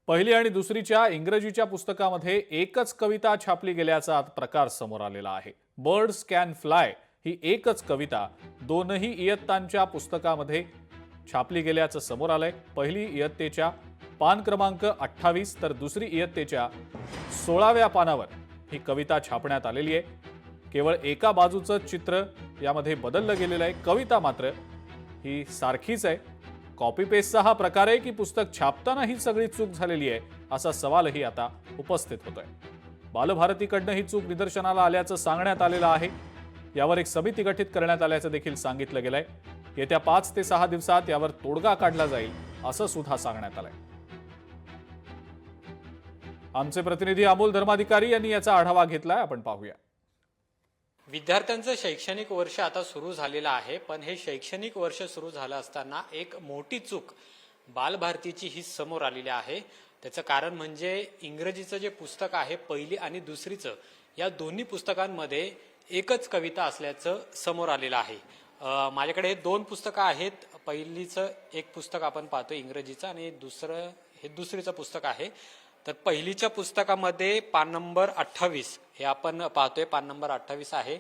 पहिली आणि दुसरीच्या इंग्रजीच्या पुस्तकामध्ये एकच कविता छापली गेल्याचा प्रकार समोर आलेला आहे। बर्ड्स कॅन फ्लाय ही एकच कविता दोनही इयत्तांच्या पुस्तकामध्ये छापली गेल्याचं समोर आलंय। पहिली इयत्तेच्या पान क्रमांक 28 तर दुसरी इयत्तेच्या 16व्या पानावर ही कविता छापण्यात आलेली आहे। केवळ एका बाजूचं चित्र यामध्ये बदललं गेलेलं आहे, कविता मात्र ही सारखीच आहे। कॉपी पेस्टचा हा प्रकार आहे की पुस्तक छापताना ही सगळी चूक झालेली आहे, असा सवालही आता उपस्थित होतोय। बालभारतीकडनं ही चूक निदर्शनाला आल्याचं सांगण्यात आलेलं आहे। यावर एक समिती गठीत करण्यात आल्याचं देखील सांगितलं गेलंय। येत्या 5 ते 6 दिवसात यावर तोडगा काढला जाईल असं सुद्धा सांगण्यात आलंय। आमचे प्रतिनिधी अमोल धर्माधिकारी यांनी याचा आढावा घेतलाय, आपण पाहूया। विद्यार्थ्यांचं शैक्षणिक वर्ष आता सुरू झालेलं आहे, पण हे शैक्षणिक वर्ष सुरू झालं असताना एक मोठी चूक बालभारतीची ही समोर आलेली आहे। त्याचं कारण म्हणजे इंग्रजीचं जे पुस्तक आहे पहिली आणि दुसरीचं, या दोन्ही पुस्तकांमध्ये एकच कविता असल्याचं समोर आलेलं आहे। माझ्याकडे हे दोन पुस्तकं आहेत। पहिलीचं एक पुस्तक आपण पाहतो इंग्रजीचं आणि दुसरं हे दुसरीचं पुस्तक आहे। तर पहिलीच्या पुस्तकामध्ये पान नंबर 28 हे आपण पाहतोय, पान नंबर 28 आहे।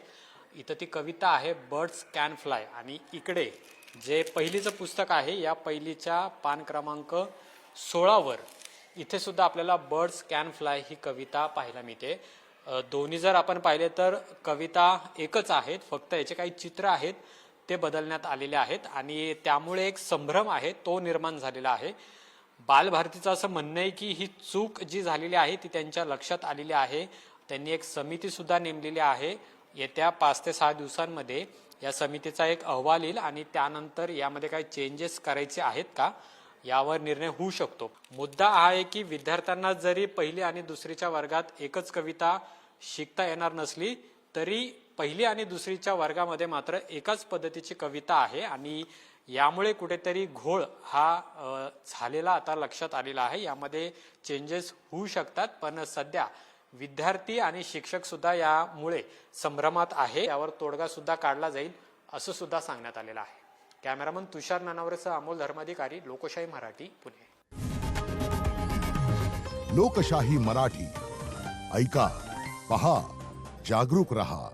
इथं ती कविता आहे बर्ड्स कॅन फ्लाय, आणि इकडे जे पहिलीचं पुस्तक आहे या पहिलीच्या पान क्रमांक 16 वर इथे सुद्धा आपल्याला बर्ड्स कॅन फ्लाय ही कविता पाहायला मिळते। दोन्ही जर आपण पाहिले तर कविता एकच आहेत, फक्त याचे काही चित्र आहेत ते बदलण्यात आलेले आहेत आणि त्यामुळे एक संभ्रम आहे तो निर्माण झालेला आहे। बालभारतीचं असं म्हणणं आहे की ही चूक जी झालेली आहे ती त्यांच्या लक्षात आलेली आहे। त्यांनी एक समिती सुद्धा नेमलेली आहे। येत्या 5 ते 6 दिवसांमध्ये या समितीचा एक अहवाल येईल आणि त्यानंतर यामध्ये काही चेंजेस करायचे आहेत का यावर निर्णय होऊ शकतो। मुद्दा हा आहे की विद्यार्थ्यांना जरी पहिली आणि दुसरीच्या वर्गात एकच कविता शिकता येणार नसली तरी पहिली आणि दुसरीच्या वर्गामध्ये मात्र एकाच पद्धतीची कविता आहे आणि यामुळे कुठेतरी घोळ हा झालेला आता लक्षात आलेला आहे। यामध्ये चेंजेस होऊ शकतात, पण सध्या विद्यार्थी आणि शिक्षक सुद्धा यामुळे संभ्रमात आहे। यावर तोडगा सुद्धा काढला जाईल असं सुद्धा सांगण्यात आलेलं आहे। कॅमेरामन तुषार नानावरेसह अमोल धर्माधिकारी, लोकशाही मराठी, पुणे। लोकशाही मराठी ऐका, पहा, जागरूक रहा।